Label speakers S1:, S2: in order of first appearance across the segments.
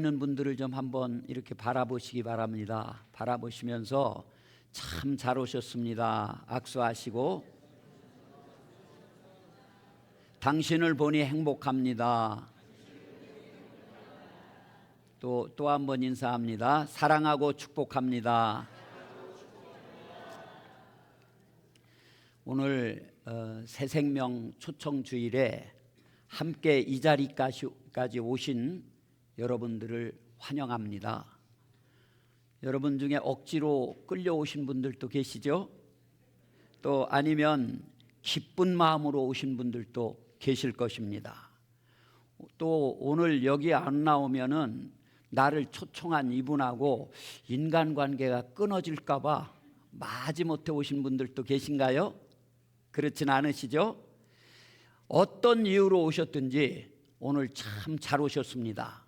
S1: 있는 분들을 좀 한번 이렇게 바라보시기 바랍니다. 바라보시면서 참 잘 오셨습니다. 악수하시고 당신을 보니 행복합니다. 또 한 번 인사합니다. 사랑하고 축복합니다. 오늘 새생명 초청주일에 함께 이 자리까지 오신 여러분들을 환영합니다. 여러분 중에 억지로 끌려오신 분들도 계시죠? 또 아니면 기쁜 마음으로 오신 분들도 계실 것입니다. 또 오늘 여기 안 나오면은 나를 초청한 이분하고 인간관계가 끊어질까 봐 마지못해 오신 분들도 계신가요? 그렇진 않으시죠? 어떤 이유로 오셨든지 오늘 참 잘 오셨습니다.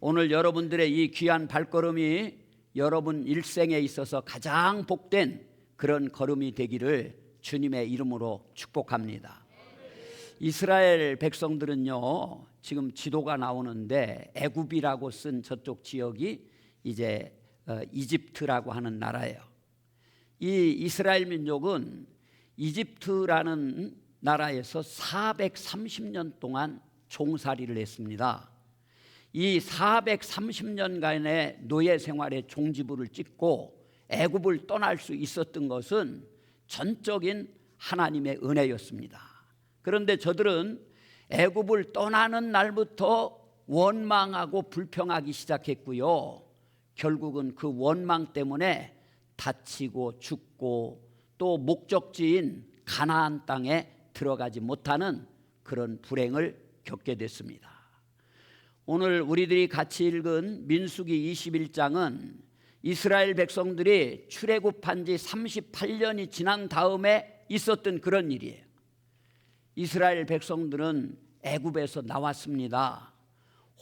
S1: 오늘 여러분들의 이 귀한 발걸음이 여러분 일생에 있어서 가장 복된 그런 걸음이 되기를 주님의 이름으로 축복합니다. 이스라엘 백성들은요, 지금 지도가 나오는데 애굽이라고 쓴 저쪽 지역이 이제 이집트라고 하는 나라예요. 이 이스라엘 민족은 이집트라는 나라에서 430년 동안 종살이를 했습니다. 이 430년간의 노예 생활의 종지부를 찍고 애굽을 떠날 수 있었던 것은 전적인 하나님의 은혜였습니다. 그런데 저들은 애굽을 떠나는 날부터 원망하고 불평하기 시작했고요. 결국은 그 원망 때문에 다치고 죽고 또 목적지인 가나안 땅에 들어가지 못하는 그런 불행을 겪게 됐습니다. 오늘 우리들이 같이 읽은 민수기 21장은 이스라엘 백성들이 출애굽한 지 38년이 지난 다음에 있었던 그런 일이에요. 이스라엘 백성들은 애굽에서 나왔습니다.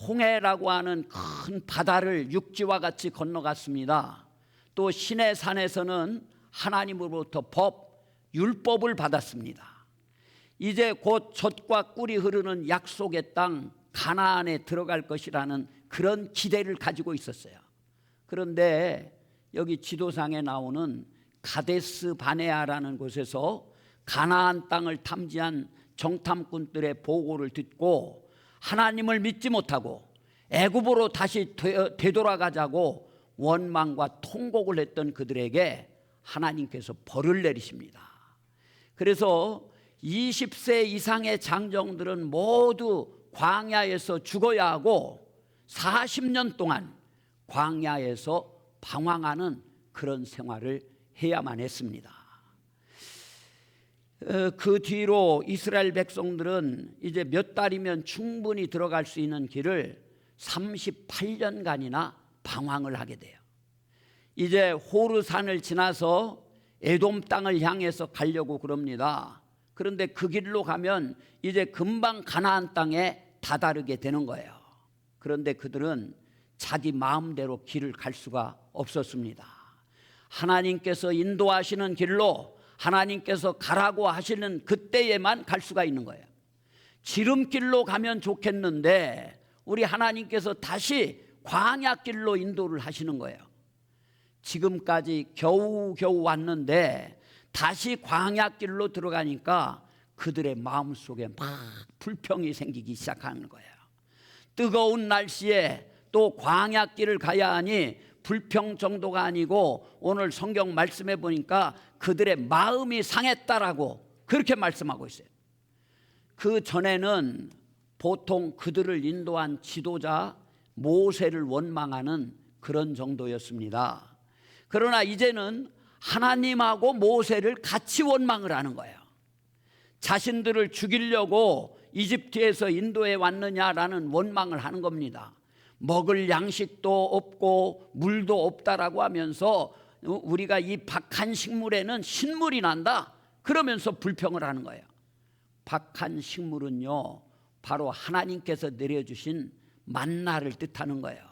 S1: 홍해라고 하는 큰 바다를 육지와 같이 건너갔습니다. 또 시내산에서는 하나님으로부터 율법을 받았습니다. 이제 곧 젖과 꿀이 흐르는 약속의 땅 가나안에 들어갈 것이라는 그런 기대를 가지고 있었어요. 그런데 여기 지도상에 나오는 가데스 바네아라는 곳에서 가나안 땅을 탐지한 정탐꾼들의 보고를 듣고 하나님을 믿지 못하고 애굽으로 다시 되돌아가자고 원망과 통곡을 했던 그들에게 하나님께서 벌을 내리십니다. 그래서 20세 이상의 장정들은 모두 광야에서 죽어야 하고 40년 동안 광야에서 방황하는 그런 생활을 해야만 했습니다. 그 뒤로 이스라엘 백성들은 이제 몇 달이면 충분히 들어갈 수 있는 길을 38년간이나 방황을 하게 돼요. 이제 호르산을 지나서 에돔 땅을 향해서 가려고 그럽니다. 그런데 그 길로 가면 이제 금방 가나안 땅에 다다르게 되는 거예요. 그런데 그들은 자기 마음대로 길을 갈 수가 없었습니다. 하나님께서 인도하시는 길로 하나님께서 가라고 하시는 그때에만 갈 수가 있는 거예요. 지름길로 가면 좋겠는데 우리 하나님께서 다시 광야길로 인도를 하시는 거예요. 지금까지 겨우겨우 왔는데 다시 광야길로 들어가니까 그들의 마음속에 막 불평이 생기기 시작하는 거예요. 뜨거운 날씨에 또 광야길을 가야 하니 불평 정도가 아니고 오늘 성경 말씀해 보니까 그들의 마음이 상했다라고 그렇게 말씀하고 있어요. 그 전에는 보통 그들을 인도한 지도자 모세를 원망하는 그런 정도였습니다. 그러나 이제는 하나님하고 모세를 같이 원망을 하는 거예요. 자신들을 죽이려고 이집트에서 인도에 왔느냐라는 원망을 하는 겁니다. 먹을 양식도 없고 물도 없다라고 하면서 우리가 이 박한 식물에는 신물이 난다 그러면서 불평을 하는 거예요. 박한 식물은요 바로 하나님께서 내려주신 만나를 뜻하는 거예요.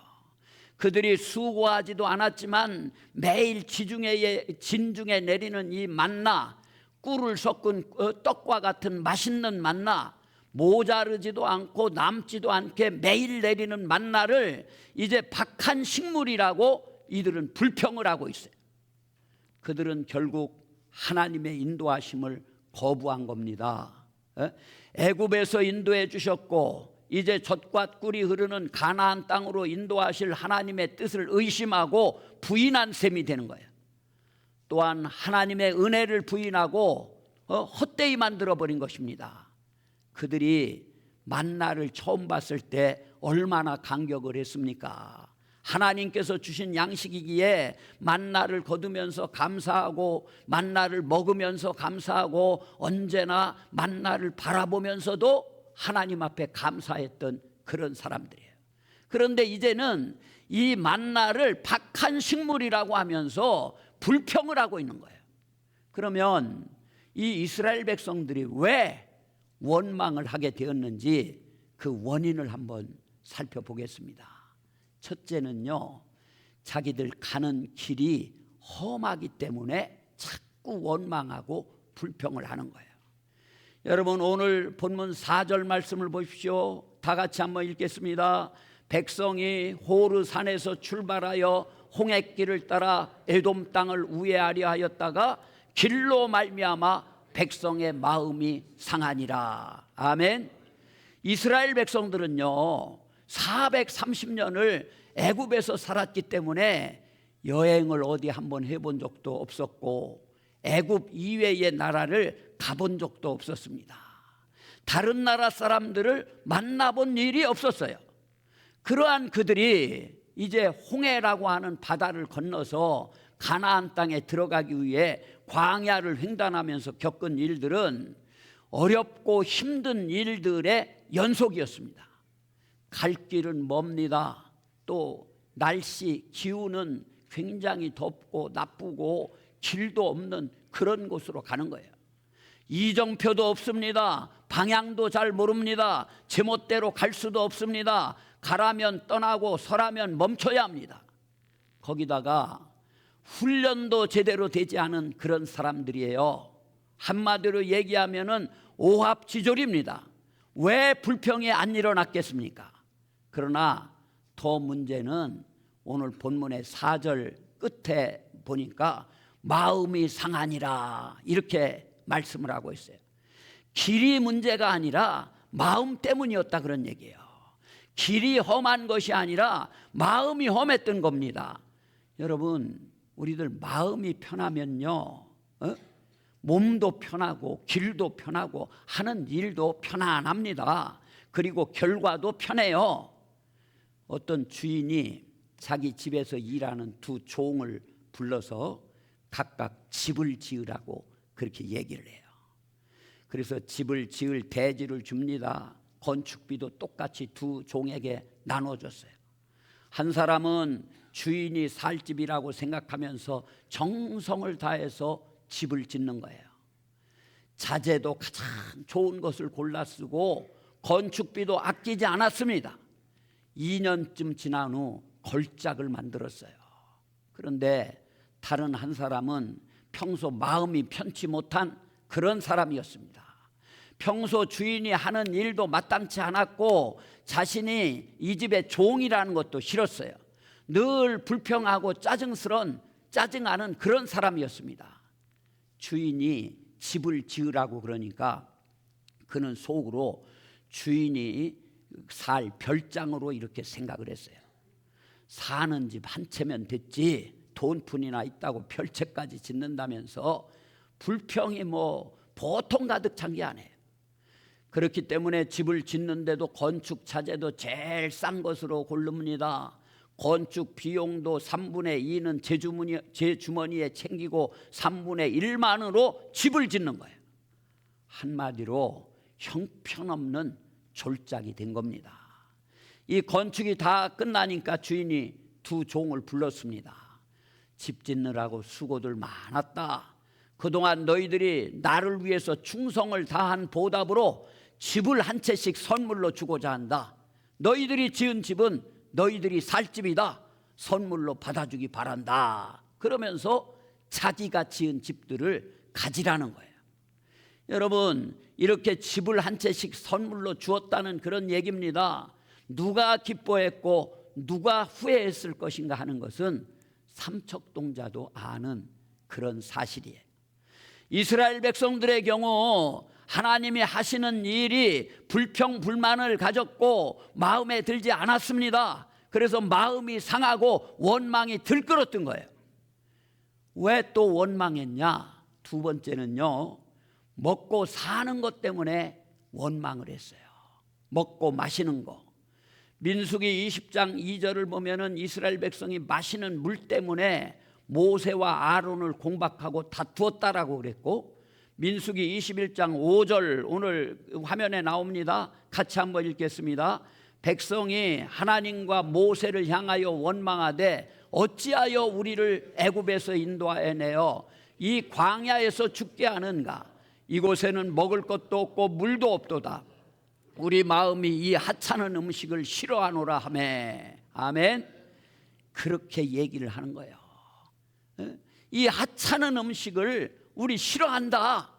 S1: 그들이 수고하지도 않았지만 매일 진중에 내리는 이 만나, 꿀을 섞은 떡과 같은 맛있는 만나, 모자르지도 않고 남지도 않게 매일 내리는 만나를 이제 박한 식물이라고 이들은 불평을 하고 있어요. 그들은 결국 하나님의 인도하심을 거부한 겁니다. 애굽에서 인도해 주셨고 이제 젖과 꿀이 흐르는 가나안 땅으로 인도하실 하나님의 뜻을 의심하고 부인한 셈이 되는 거예요. 또한 하나님의 은혜를 부인하고 헛되이 만들어버린 것입니다. 그들이 만나를 처음 봤을 때 얼마나 감격을 했습니까? 하나님께서 주신 양식이기에 만나를 거두면서 감사하고 만나를 먹으면서 감사하고 언제나 만나를 바라보면서도 하나님 앞에 감사했던 그런 사람들이에요. 그런데 이제는 이 만나를 박한 식물이라고 하면서 불평을 하고 있는 거예요. 그러면 이 이스라엘 백성들이 왜 원망을 하게 되었는지 그 원인을 한번 살펴보겠습니다. 첫째는요, 자기들 가는 길이 험하기 때문에 자꾸 원망하고 불평을 하는 거예요. 여러분, 오늘 본문 4절 말씀을 보십시오. 다 같이 한번 읽겠습니다. 백성이 호르산에서 출발하여 홍해길을 따라 에돔 땅을 우회하려 하였다가 길로 말미암아 백성의 마음이 상하니라. 아멘. 이스라엘 백성들은요 430년을 애굽에서 살았기 때문에 여행을 어디 한번 해본 적도 없었고 애굽 이외의 나라를 가본 적도 없었습니다. 다른 나라 사람들을 만나본 일이 없었어요. 그러한 그들이 이제 홍해라고 하는 바다를 건너서 가나안 땅에 들어가기 위해 광야를 횡단하면서 겪은 일들은 어렵고 힘든 일들의 연속이었습니다. 갈 길은 멉니다. 또 날씨, 기후는 굉장히 덥고 나쁘고 길도 없는 그런 곳으로 가는 거예요. 이정표도 없습니다. 방향도 잘 모릅니다. 제멋대로 갈 수도 없습니다. 가라면 떠나고 서라면 멈춰야 합니다. 거기다가 훈련도 제대로 되지 않은 그런 사람들이에요. 한마디로 얘기하면은 오합지졸입니다. 왜 불평이 안 일어났겠습니까? 그러나 더 문제는 오늘 본문의 4절 끝에 보니까 마음이 상하니라 이렇게 말씀을 하고 있어요. 길이 문제가 아니라 마음 때문이었다 그런 얘기예요. 길이 험한 것이 아니라 마음이 험했던 겁니다. 여러분, 우리들 마음이 편하면요 몸도 편하고 길도 편하고 하는 일도 편안합니다. 그리고 결과도 편해요. 어떤 주인이 자기 집에서 일하는 두 종을 불러서 각각 집을 지으라고 그렇게 얘기를 해요. 그래서 집을 지을 대지를 줍니다. 건축비도 똑같이 두 종에게 나눠줬어요. 한 사람은 주인이 살 집이라고 생각하면서 정성을 다해서 집을 짓는 거예요. 자재도 가장 좋은 것을 골라 쓰고 건축비도 아끼지 않았습니다. 2년쯤 지난 후 걸작을 만들었어요. 그런데 다른 한 사람은 평소 마음이 편치 못한 그런 사람이었습니다. 평소 주인이 하는 일도 마땅치 않았고 자신이 이 집의 종이라는 것도 싫었어요. 늘 불평하고 짜증하는 그런 사람이었습니다. 주인이 집을 지으라고 그러니까 그는 속으로 주인이 살 별장으로 이렇게 생각을 했어요. 사는 집 한 채면 됐지 돈푼이나 있다고 별채까지 짓는다면서 불평이 뭐 보통 가득 찬 게 아니에요. 그렇기 때문에 집을 짓는데도 건축 자재도 제일 싼 것으로 고릅니다. 건축 비용도 3분의 2는 제 주머니에 챙기고 3분의 1만으로 집을 짓는 거예요. 한마디로 형편없는 졸작이 된 겁니다. 이 건축이 다 끝나니까 주인이 두 종을 불렀습니다. 집 짓느라고 수고들 많았다. 그동안 너희들이 나를 위해서 충성을 다한 보답으로 집을 한 채씩 선물로 주고자 한다. 너희들이 지은 집은 너희들이 살 집이다. 선물로 받아주기 바란다. 그러면서 자기가 지은 집들을 가지라는 거예요. 여러분, 이렇게 집을 한 채씩 선물로 주었다는 그런 얘기입니다. 누가 기뻐했고 누가 후회했을 것인가 하는 것은 삼척동자도 아는 그런 사실이에요. 이스라엘 백성들의 경우 하나님이 하시는 일이 불평불만을 가졌고 마음에 들지 않았습니다. 그래서 마음이 상하고 원망이 들끓었던 거예요. 왜 또 원망했냐? 두 번째는요, 먹고 사는 것 때문에 원망을 했어요. 먹고 마시는 거. 민수기 20장 2절을 보면은 이스라엘 백성이 마시는 물 때문에 모세와 아론을 공박하고 다투었다라고 그랬고, 민수기 21장 5절 오늘 화면에 나옵니다. 같이 한번 읽겠습니다. 백성이 하나님과 모세를 향하여 원망하되 어찌하여 우리를 애굽에서 인도하여내어 이 광야에서 죽게 하는가? 이곳에는 먹을 것도 없고 물도 없도다. 우리 마음이 이 하찮은 음식을 싫어하노라 하며. 아멘. 그렇게 얘기를 하는 거예요. 이 하찮은 음식을 우리 싫어한다.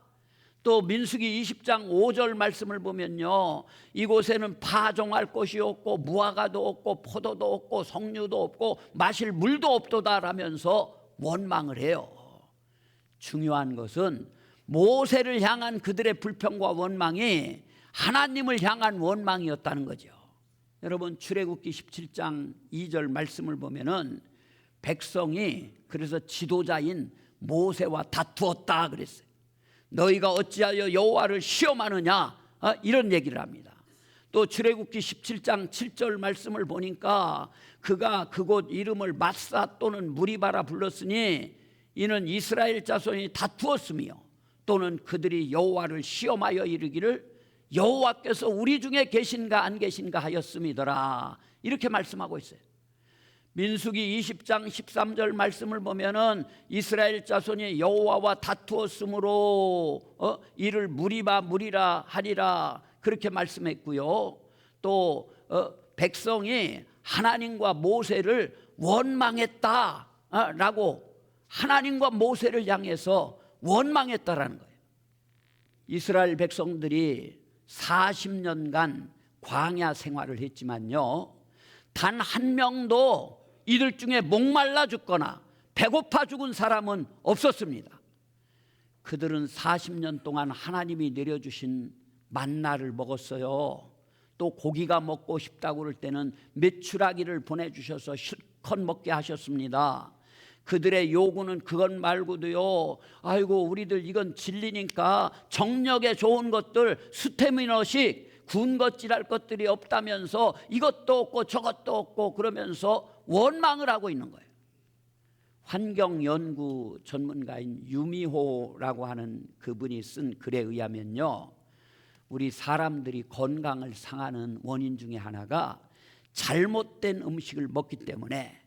S1: 또 민수기 20장 5절 말씀을 보면요, 이곳에는 파종할 것이 없고 무화과도 없고 포도도 없고 석류도 없고 마실 물도 없도다 라면서 원망을 해요. 중요한 것은 모세를 향한 그들의 불평과 원망이 하나님을 향한 원망이었다는 거죠. 여러분, 출애굽기 17장 2절 말씀을 보면은 백성이 그래서 지도자인 모세와 다투었다 그랬어요. 너희가 어찌하여 여호와를 시험하느냐, 이런 얘기를 합니다. 또 출애굽기 17장 7절 말씀을 보니까 그가 그곳 이름을 마사 또는 무리바라 불렀으니 이는 이스라엘 자손이 다투었으며 또는 그들이 여호와를 시험하여 이르기를 여호와께서 우리 중에 계신가 안 계신가 하였음이더라, 이렇게 말씀하고 있어요. 민수기 20장 13절 말씀을 보면은 이스라엘 자손이 여호와와 다투었으므로 이를 무리라 하리라, 그렇게 말씀했고요. 또 백성이 하나님과 모세를 원망했다라고, 하나님과 모세를 향해서 원망했다라는 거예요. 이스라엘 백성들이 40년간 광야 생활을 했지만요, 단 한 명도 이들 중에 목말라 죽거나 배고파 죽은 사람은 없었습니다. 그들은 40년 동안 하나님이 내려주신 만나를 먹었어요. 또 고기가 먹고 싶다고 그럴 때는 메추라기를 보내주셔서 실컷 먹게 하셨습니다. 그들의 요구는 그것 말고도요, 아이고 우리들 이건 진리니까 정력에 좋은 것들, 스테미너식 군것질할 것들이 없다면서 이것도 없고 저것도 없고 그러면서 원망을 하고 있는 거예요. 환경연구 전문가인 유미호라고 하는 그분이 쓴 글에 의하면요, 우리 사람들이 건강을 상하는 원인 중에 하나가 잘못된 음식을 먹기 때문에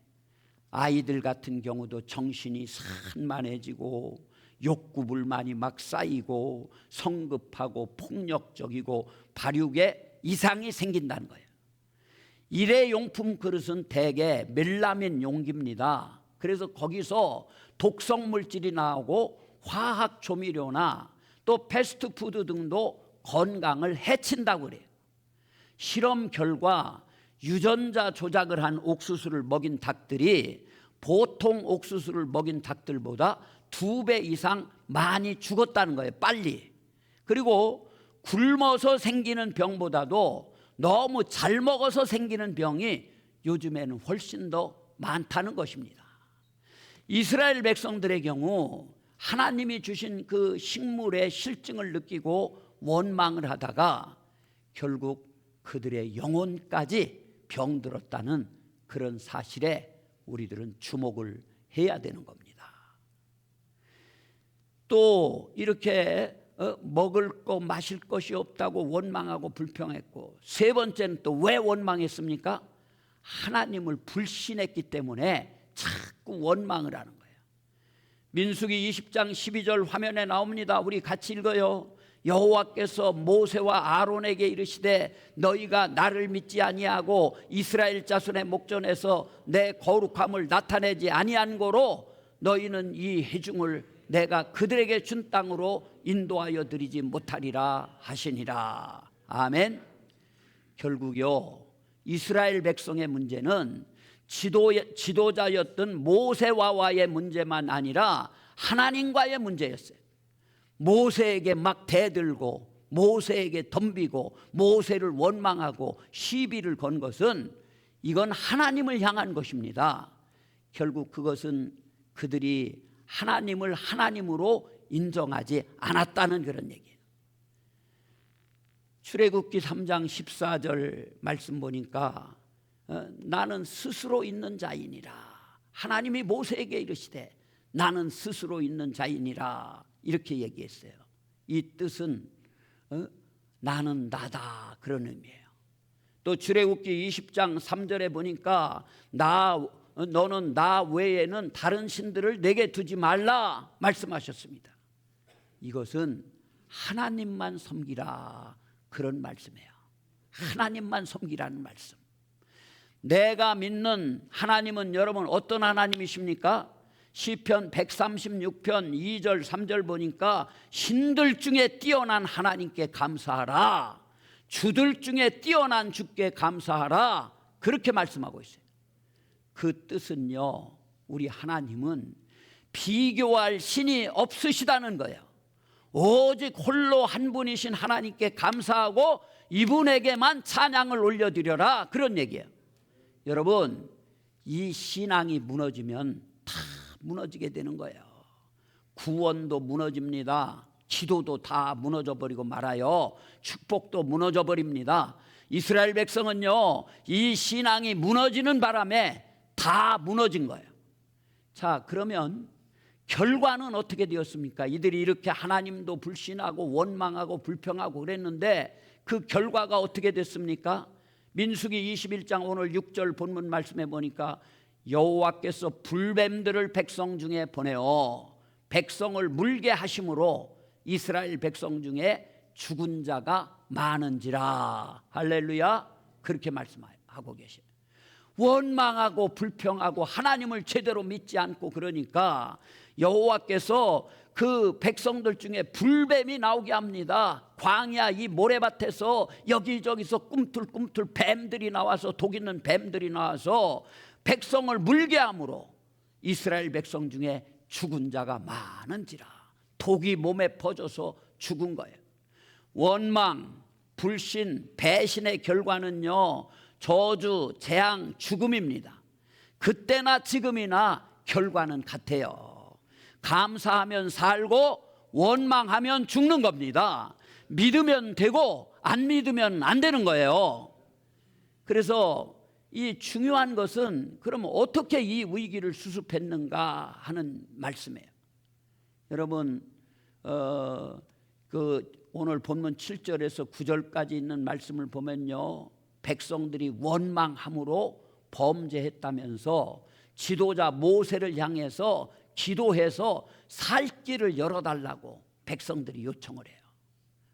S1: 아이들 같은 경우도 정신이 산만해지고 욕구불만이 막 쌓이고 성급하고 폭력적이고 발육에 이상이 생긴다는 거예요. 일회용품 그릇은 대개 멜라민 용기입니다. 그래서 거기서 독성물질이 나오고 화학 조미료나 또 패스트푸드 등도 건강을 해친다고 그래요. 실험 결과 유전자 조작을 한 옥수수를 먹인 닭들이 보통 옥수수를 먹인 닭들보다 2배 이상 많이 죽었다는 거예요, 빨리. 그리고 굶어서 생기는 병보다도 너무 잘 먹어서 생기는 병이 요즘에는 훨씬 더 많다는 것입니다. 이스라엘 백성들의 경우 하나님이 주신 그 식물의 실증을 느끼고 원망을 하다가 결국 그들의 영혼까지 병들었다는 그런 사실에 우리들은 주목을 해야 되는 겁니다. 또 이렇게 먹을 거 마실 것이 없다고 원망하고 불평했고, 세 번째는 또 왜 원망했습니까? 하나님을 불신했기 때문에 자꾸 원망을 하는 거예요. 민수기 20장 12절 화면에 나옵니다. 우리 같이 읽어요. 여호와께서 모세와 아론에게 이르시되 너희가 나를 믿지 아니하고 이스라엘 자손의 목전에서 내 거룩함을 나타내지 아니한 고로 너희는 이 회중을 내가 그들에게 준 땅으로 인도하여 드리지 못하리라 하시니라. 아멘. 결국요, 이스라엘 백성의 문제는 지도자였던 모세와의 문제만 아니라 하나님과의 문제였어요. 모세에게 막 대들고 모세에게 덤비고 모세를 원망하고 시비를 건 것은 이건 하나님을 향한 것입니다. 결국 그것은 그들이 하나님을 하나님으로 인정하지 않았다는 그런 얘기예요. 출애굽기 3장 14절 말씀 보니까 나는 스스로 있는 자이니라. 하나님이 모세에게 이르시되 나는 스스로 있는 자이니라 이렇게 얘기했어요. 이 뜻은 나는 나다 그런 의미예요. 또 출애굽기 20장 3절에 보니까 너는 나 외에는 다른 신들을 내게 두지 말라 말씀하셨습니다. 이것은 하나님만 섬기라 그런 말씀이에요. 하나님만 섬기라는 말씀. 내가 믿는 하나님은 여러분 어떤 하나님이십니까? 시편 136편 2절 3절 보니까 신들 중에 뛰어난 하나님께 감사하라, 주들 중에 뛰어난 주께 감사하라 그렇게 말씀하고 있어요. 그 뜻은요, 우리 하나님은 비교할 신이 없으시다는 거예요. 오직 홀로 한 분이신 하나님께 감사하고 이분에게만 찬양을 올려드려라 그런 얘기예요. 여러분, 이 신앙이 무너지면 다 무너지게 되는 거예요. 구원도 무너집니다. 기도도 다 무너져 버리고 말아요. 축복도 무너져 버립니다. 이스라엘 백성은요, 이 신앙이 무너지는 바람에 다 무너진 거예요. 자, 그러면 결과는 어떻게 되었습니까? 이들이 이렇게 하나님도 불신하고 원망하고 불평하고 그랬는데 그 결과가 어떻게 됐습니까? 민수기 21장 오늘 6절 본문 말씀해 보니까 여호와께서 불뱀들을 백성 중에 보내어 백성을 물게 하심으로 이스라엘 백성 중에 죽은 자가 많은지라. 할렐루야. 그렇게 말씀하고 계세요. 원망하고 불평하고 하나님을 제대로 믿지 않고 그러니까 여호와께서 그 백성들 중에 불뱀이 나오게 합니다. 광야 이 모래밭에서 여기저기서 꿈틀꿈틀 뱀들이 나와서 독 있는 뱀들이 나와서 백성을 물게 함으로 이스라엘 백성 중에 죽은 자가 많은지라. 독이 몸에 퍼져서 죽은 거예요. 원망, 불신, 배신의 결과는요, 저주, 재앙, 죽음입니다. 그때나 지금이나 결과는 같아요. 감사하면 살고 원망하면 죽는 겁니다. 믿으면 되고 안 믿으면 안 되는 거예요. 그래서 이 중요한 것은 그럼 어떻게 이 위기를 수습했는가 하는 말씀이에요. 여러분, 오늘 본문 7절에서 9절까지 있는 말씀을 보면요, 백성들이 원망함으로 범죄했다면서 지도자 모세를 향해서 기도해서 살 길을 열어달라고 백성들이 요청을 해요.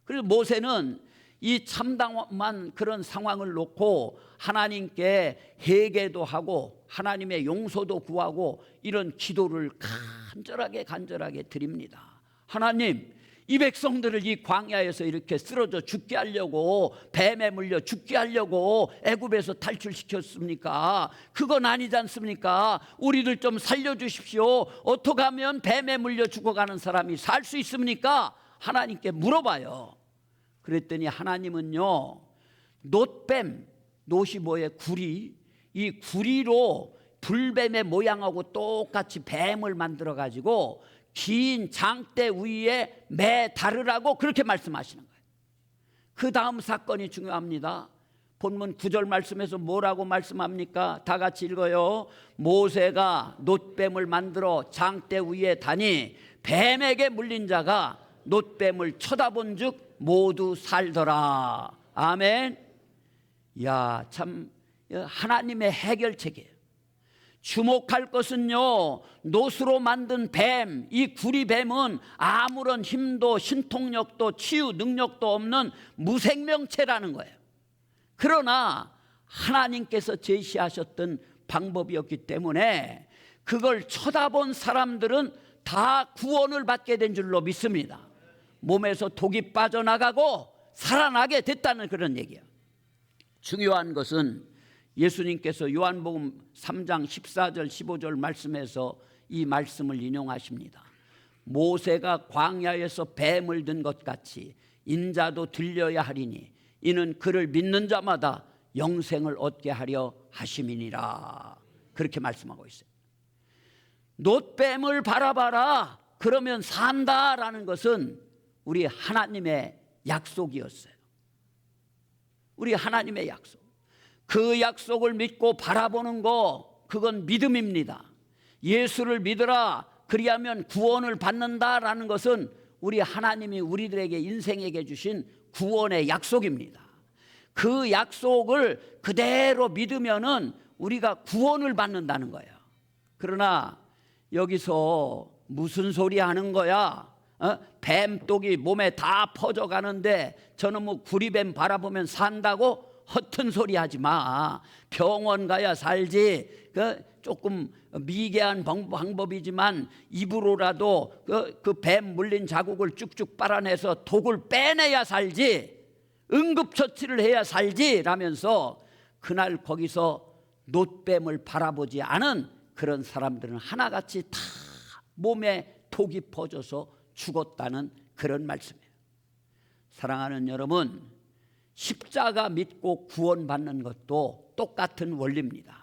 S1: 그래서 모세는 이 참담한 그런 상황을 놓고 하나님께 회개도 하고 하나님의 용서도 구하고 이런 기도를 간절하게 드립니다. 하나님, 이 백성들을 이 광야에서 이렇게 쓰러져 죽게 하려고, 뱀에 물려 죽게 하려고 애굽에서 탈출시켰습니까? 그건 아니지 않습니까? 우리들 좀 살려주십시오. 어떻게 하면 뱀에 물려 죽어가는 사람이 살 수 있습니까? 하나님께 물어봐요. 그랬더니 하나님은요, 놋뱀, 놋이 뭐예요? 구리. 이 구리로 불뱀의 모양하고 똑같이 뱀을 만들어 가지고 긴 장대 위에 매달으라고 그렇게 말씀하시는 거예요. 그 다음 사건이 중요합니다. 본문 9절 말씀에서 뭐라고 말씀합니까? 다 같이 읽어요. 모세가 놋뱀을 만들어 장대 위에 다니 뱀에게 물린 자가 놋뱀을 쳐다본 즉 모두 살더라. 아멘. 야, 참 하나님의 해결책이에요. 주목할 것은요, 놋으로 만든 뱀, 이 구리뱀은 아무런 힘도 신통력도 치유 능력도 없는 무생명체라는 거예요. 그러나 하나님께서 제시하셨던 방법이었기 때문에 그걸 쳐다본 사람들은 다 구원을 받게 된 줄로 믿습니다. 몸에서 독이 빠져나가고 살아나게 됐다는 그런 얘기예요. 중요한 것은 예수님께서 요한복음 3장 14절 15절 말씀에서 이 말씀을 인용하십니다. 모세가 광야에서 뱀을 든 것 같이 인자도 들려야 하리니 이는 그를 믿는 자마다 영생을 얻게 하려 하심이니라. 그렇게 말씀하고 있어요. 놋뱀을 바라봐라 그러면 산다라는 것은 우리 하나님의 약속이었어요. 우리 하나님의 약속. 그 약속을 믿고 바라보는 거, 그건 믿음입니다. 예수를 믿으라 그리하면 구원을 받는다라는 것은 우리 하나님이 우리들에게 인생에게 주신 구원의 약속입니다. 그 약속을 그대로 믿으면은 우리가 구원을 받는다는 거예요. 그러나 여기서 무슨 소리 하는 거야? 뱀독이 몸에 다 퍼져가는데 저는 뭐 구리뱀 바라보면 산다고? 허튼 소리 하지 마. 병원 가야 살지. 조금 미개한 방법이지만 입으로라도 그 뱀 물린 자국을 쭉쭉 빨아내서 독을 빼내야 살지. 응급처치를 해야 살지 라면서 그날 거기서 놋뱀을 바라보지 않은 그런 사람들은 하나같이 다 몸에 독이 퍼져서 죽었다는 그런 말씀이에요. 사랑하는 여러분, 십자가 믿고 구원받는 것도 똑같은 원리입니다.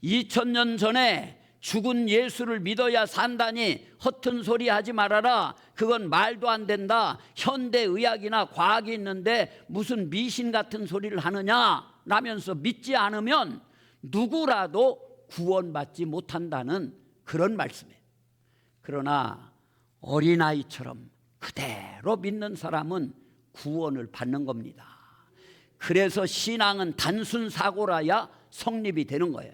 S1: 2000년 전에 죽은 예수를 믿어야 산다니 허튼 소리 하지 말아라. 그건 말도 안 된다. 현대의학이나 과학이 있는데 무슨 미신 같은 소리를 하느냐 라면서 믿지 않으면 누구라도 구원받지 못한다는 그런 말씀이에요. 그러나 어린아이처럼 그대로 믿는 사람은 구원을 받는 겁니다. 그래서 신앙은 단순 사고라야 성립이 되는 거예요.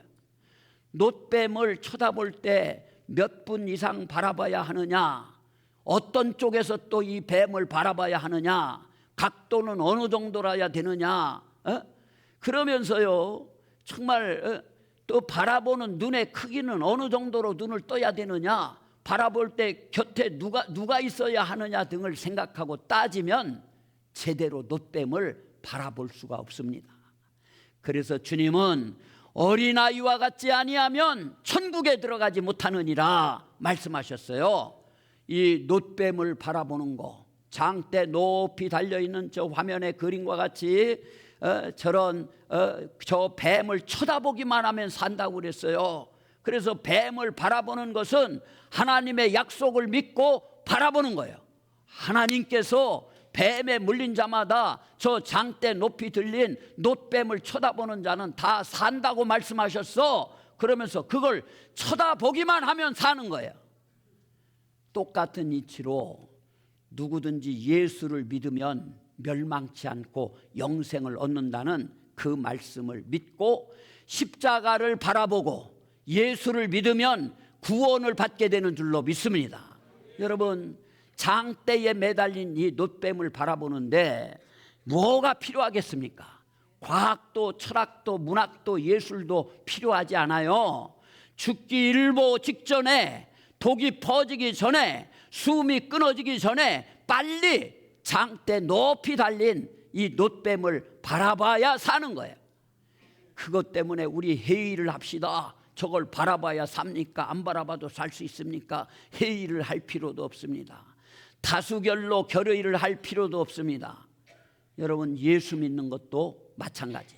S1: 놋뱀을 쳐다볼 때 몇 분 이상 바라봐야 하느냐, 어떤 쪽에서 또 이 뱀을 바라봐야 하느냐, 각도는 어느 정도라야 되느냐, 그러면서요 정말 또 바라보는 눈의 크기는 어느 정도로 눈을 떠야 되느냐, 바라볼 때 곁에 누가 있어야 하느냐 등을 생각하고 따지면 제대로 놋뱀을 바라볼 수가 없습니다. 그래서 주님은 어린아이와 같지 아니하면 천국에 들어가지 못하느니라 말씀하셨어요. 이 놋뱀을 바라보는 거, 장대 높이 달려있는 저 화면의 그림과 같이 저 뱀을 쳐다보기만 하면 산다고 그랬어요. 그래서 뱀을 바라보는 것은 하나님의 약속을 믿고 바라보는 거예요. 하나님께서 뱀에 물린 자마다 저 장대 높이 들린 놋뱀을 쳐다보는 자는 다 산다고 말씀하셨어. 그러면서 그걸 쳐다보기만 하면 사는 거예요. 똑같은 이치로 누구든지 예수를 믿으면 멸망치 않고 영생을 얻는다는 그 말씀을 믿고 십자가를 바라보고 예수를 믿으면 구원을 받게 되는 줄로 믿습니다. 여러분, 장대에 매달린 이 놋뱀을 바라보는데 뭐가 필요하겠습니까? 과학도 철학도 문학도 예술도 필요하지 않아요. 죽기 일보 직전에, 독이 퍼지기 전에, 숨이 끊어지기 전에 빨리 장대 높이 달린 이 놋뱀을 바라봐야 사는 거예요. 그것 때문에 우리 회의를 합시다. 저걸 바라봐야 삽니까? 안 바라봐도 살 수 있습니까? 회의를 할 필요도 없습니다. 다수결로 결의를 할 필요도 없습니다. 여러분, 예수 믿는 것도 마찬가지.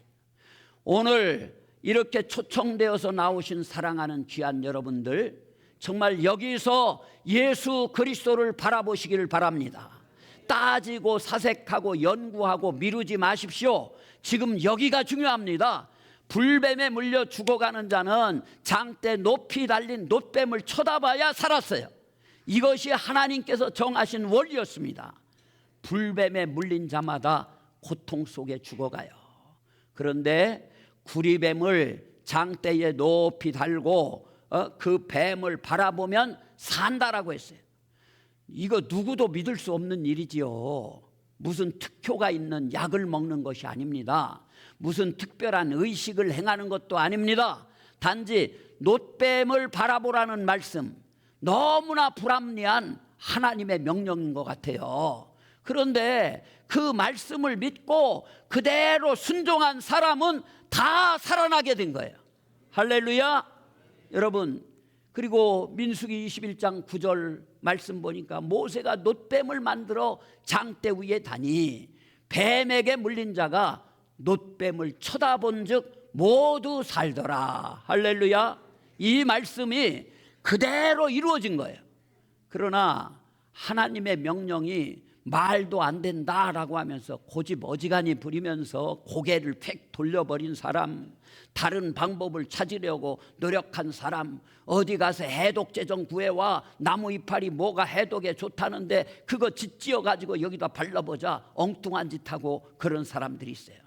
S1: 오늘 이렇게 초청되어서 나오신 사랑하는 귀한 여러분들, 정말 여기서 예수 그리스도를 바라보시기를 바랍니다. 따지고 사색하고 연구하고 미루지 마십시오. 지금 여기가 중요합니다. 불뱀에 물려 죽어가는 자는 장대 높이 달린 놋뱀을 쳐다봐야 살았어요. 이것이 하나님께서 정하신 원리였습니다. 불뱀에 물린 자마다 고통 속에 죽어가요. 그런데 구리뱀을 장대에 높이 달고 그 뱀을 바라보면 산다라고 했어요. 이거 누구도 믿을 수 없는 일이지요. 무슨 특효가 있는 약을 먹는 것이 아닙니다. 무슨 특별한 의식을 행하는 것도 아닙니다. 단지 놋뱀을 바라보라는 말씀, 너무나 불합리한 하나님의 명령인 것 같아요. 그런데 그 말씀을 믿고 그대로 순종한 사람은 다 살아나게 된 거예요. 할렐루야. 여러분, 그리고 민수기 21장 9절 말씀 보니까 모세가 놋뱀을 만들어 장대 위에 다니 뱀에게 물린 자가 놋뱀을 쳐다본 즉 모두 살더라. 할렐루야. 이 말씀이 그대로 이루어진 거예요. 그러나 하나님의 명령이 말도 안 된다라고 하면서 고집 어지간히 부리면서 고개를 팩 돌려버린 사람, 다른 방법을 찾으려고 노력한 사람, 어디 가서 해독제 좀 구해와, 나무 이파리 뭐가 해독에 좋다는데 그거 짓지어 가지고 여기다 발라보자, 엉뚱한 짓 하고 그런 사람들이 있어요.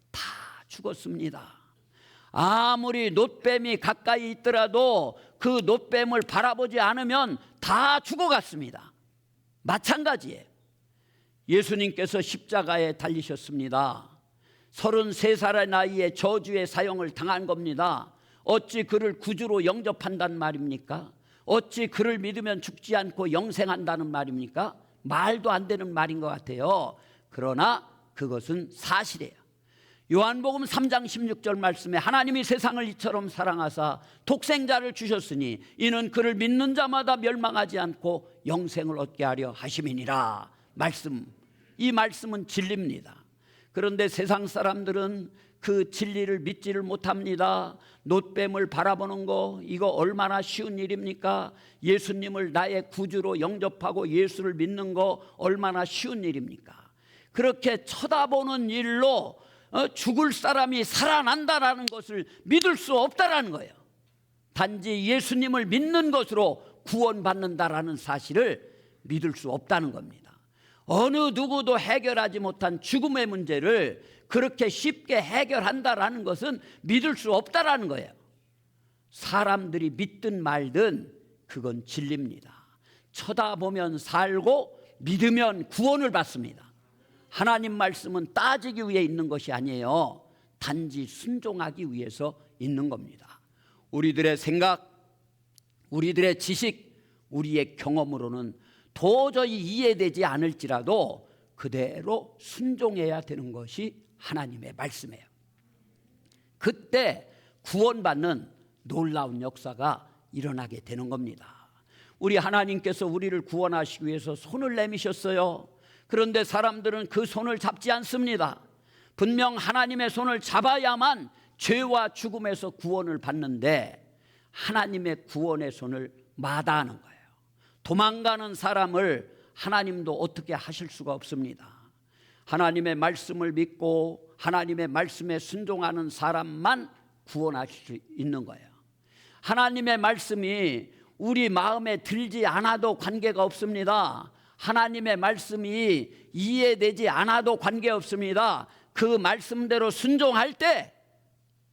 S1: 다 죽었습니다. 아무리 놋뱀이 가까이 있더라도 그 놋뱀을 바라보지 않으면 다 죽어갔습니다. 마찬가지예요. 예수님께서 십자가에 달리셨습니다. 33살의 나이에 저주의 사형을 당한 겁니다. 어찌 그를 구주로 영접한단 말입니까? 어찌 그를 믿으면 죽지 않고 영생한다는 말입니까? 말도 안 되는 말인 것 같아요. 그러나 그것은 사실이에요. 요한복음 3장 16절 말씀에 하나님이 세상을 이처럼 사랑하사 독생자를 주셨으니 이는 그를 믿는 자마다 멸망하지 않고 영생을 얻게 하려 하심이니라. 이 말씀은 진리입니다. 그런데 세상 사람들은 그 진리를 믿지를 못합니다. 놋뱀을 바라보는 거, 이거 얼마나 쉬운 일입니까? 예수님을 나의 구주로 영접하고 예수를 믿는 거 얼마나 쉬운 일입니까? 그렇게 쳐다보는 일로 죽을 사람이 살아난다라는 것을 믿을 수 없다라는 거예요. 단지 예수님을 믿는 것으로 구원받는다라는 사실을 믿을 수 없다는 겁니다. 어느 누구도 해결하지 못한 죽음의 문제를 그렇게 쉽게 해결한다라는 것은 믿을 수 없다라는 거예요. 사람들이 믿든 말든 그건 진리입니다. 쳐다보면 살고 믿으면 구원을 받습니다. 하나님 말씀은 따지기 위해 있는 것이 아니에요. 단지 순종하기 위해서 있는 겁니다. 우리들의 생각, 우리들의 지식, 우리의 경험으로는 도저히 이해되지 않을지라도 그대로 순종해야 되는 것이 하나님의 말씀이에요. 그때 구원받는 놀라운 역사가 일어나게 되는 겁니다. 우리 하나님께서 우리를 구원하시기 위해서 손을 내미셨어요. 그런데 사람들은 그 손을 잡지 않습니다. 분명 하나님의 손을 잡아야만 죄와 죽음에서 구원을 받는데 하나님의 구원의 손을 마다하는 거예요. 도망가는 사람을 하나님도 어떻게 하실 수가 없습니다. 하나님의 말씀을 믿고 하나님의 말씀에 순종하는 사람만 구원하실 수 있는 거예요. 하나님의 말씀이 우리 마음에 들지 않아도 관계가 없습니다. 하나님의 말씀이 이해되지 않아도 관계없습니다. 그 말씀대로 순종할 때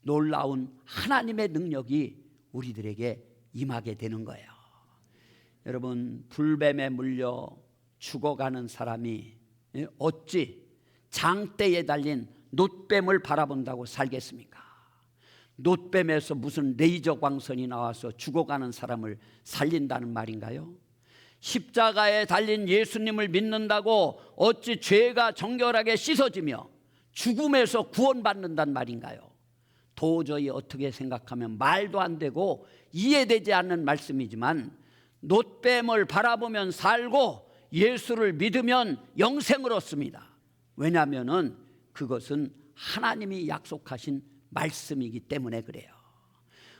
S1: 놀라운 하나님의 능력이 우리들에게 임하게 되는 거예요. 여러분, 불뱀에 물려 죽어가는 사람이 어찌 장대에 달린 놋뱀을 바라본다고 살겠습니까? 놋뱀에서 무슨 레이저 광선이 나와서 죽어가는 사람을 살린다는 말인가요? 십자가에 달린 예수님을 믿는다고 어찌 죄가 정결하게 씻어지며 죽음에서 구원받는단 말인가요? 도저히 어떻게 생각하면 말도 안 되고 이해되지 않는 말씀이지만 놋뱀을 바라보면 살고 예수를 믿으면 영생을 얻습니다. 왜냐하면 그것은 하나님이 약속하신 말씀이기 때문에 그래요.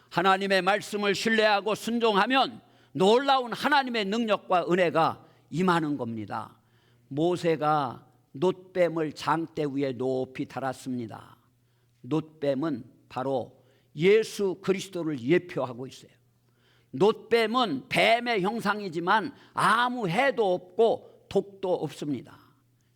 S1: 하나님의 말씀을 신뢰하고 순종하면 놀라운 하나님의 능력과 은혜가 임하는 겁니다. 모세가 놋뱀을 장대 위에 높이 달았습니다. 놋뱀은 바로 예수 그리스도를 예표하고 있어요. 놋뱀은 뱀의 형상이지만 아무 해도 없고 독도 없습니다.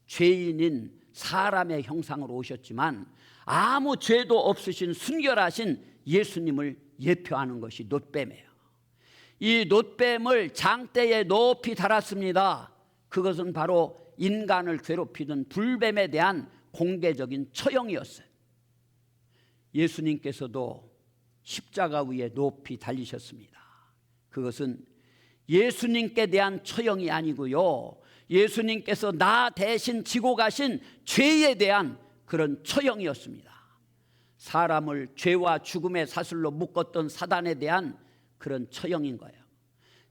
S1: 죄인인 사람의 형상으로 오셨지만 아무 죄도 없으신 순결하신 예수님을 예표하는 것이 놋뱀이에요. 이 놋뱀을 장대에 높이 달았습니다. 그것은 바로 인간을 괴롭히던 불뱀에 대한 공개적인 처형이었어요. 예수님께서도 십자가 위에 높이 달리셨습니다. 그것은 예수님께 대한 처형이 아니고요, 예수님께서 나 대신 지고 가신 죄에 대한 그런 처형이었습니다. 사람을 죄와 죽음의 사슬로 묶었던 사단에 대한 그런 처형인 거예요.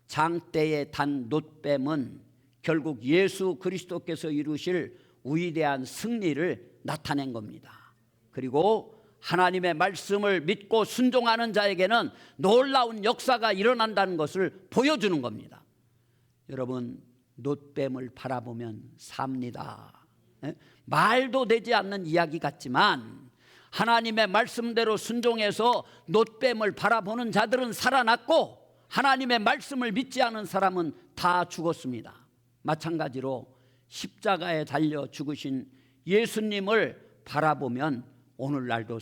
S1: 장대에 단 놋뱀은 결국 예수 그리스도께서 이루실 위대한 승리를 나타낸 겁니다. 그리고 하나님의 말씀을 믿고 순종하는 자에게는 놀라운 역사가 일어난다는 것을 보여주는 겁니다. 여러분, 놋뱀을 바라보면 삽니다. 말도 되지 않는 이야기 같지만 하나님의 말씀대로 순종해서 놋뱀을 바라보는 자들은 살아났고, 하나님의 말씀을 믿지 않은 사람은 다 죽었습니다. 마찬가지로 십자가에 달려 죽으신 예수님을 바라보면 오늘날도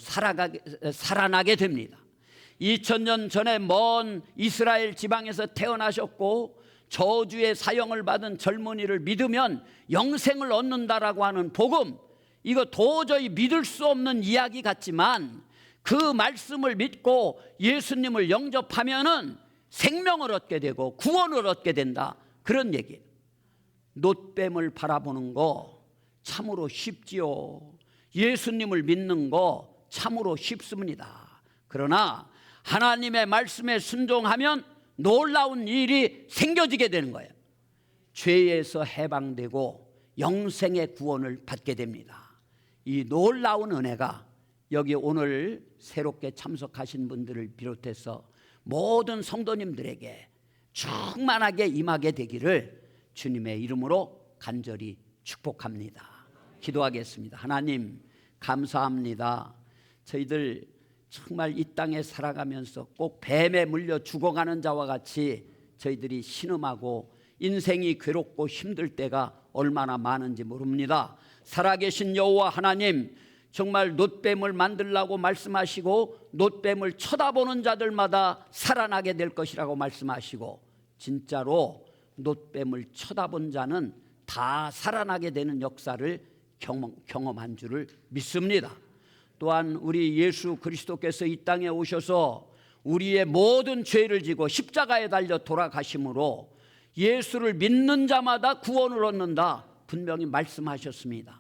S1: 살아나게 됩니다. 2000년 전에 먼 이스라엘 지방에서 태어나셨고 저주의 사형을 받은 젊은이를 믿으면 영생을 얻는다라고 하는 복음, 이거 도저히 믿을 수 없는 이야기 같지만 그 말씀을 믿고 예수님을 영접하면은 생명을 얻게 되고 구원을 얻게 된다, 그런 얘기예요. 놋뱀을 바라보는 거 참으로 쉽지요. 예수님을 믿는 거 참으로 쉽습니다. 그러나 하나님의 말씀에 순종하면 놀라운 일이 생겨지게 되는 거예요. 죄에서 해방되고 영생의 구원을 받게 됩니다. 이 놀라운 은혜가 여기 오늘 새롭게 참석하신 분들을 비롯해서 모든 성도님들에게 충만하게 임하게 되기를 주님의 이름으로 간절히 축복합니다. 기도하겠습니다. 하나님, 감사합니다. 저희들 정말 이 땅에 살아가면서 꼭 뱀에 물려 죽어가는 자와 같이 저희들이 신음하고 인생이 괴롭고 힘들 때가 얼마나 많은지 모릅니다. 살아계신 여호와 하나님, 정말 놋뱀을 만들라고 말씀하시고 놋뱀을 쳐다보는 자들마다 살아나게 될 것이라고 말씀하시고, 진짜로 놋뱀을 쳐다본 자는 다 살아나게 되는 역사를 경험한 줄을 믿습니다. 또한 우리 예수 그리스도께서 이 땅에 오셔서 우리의 모든 죄를 지고 십자가에 달려 돌아가심으로 예수를 믿는 자마다 구원을 얻는다, 분명히 말씀하셨습니다.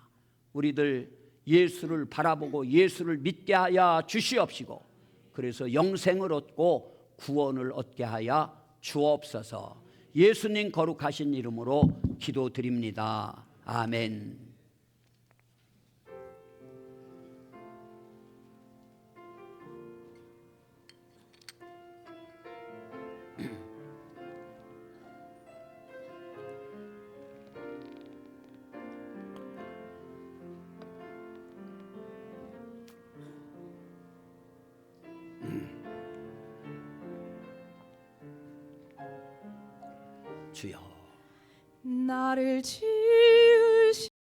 S1: 우리들 예수를 바라보고 예수를 믿게 하여 주시옵시고, 그래서 영생을 얻고 구원을 얻게 하여 주옵소서. 예수님 거룩하신 이름으로 기도드립니다. 아멘. 주여,
S2: 나를 지으신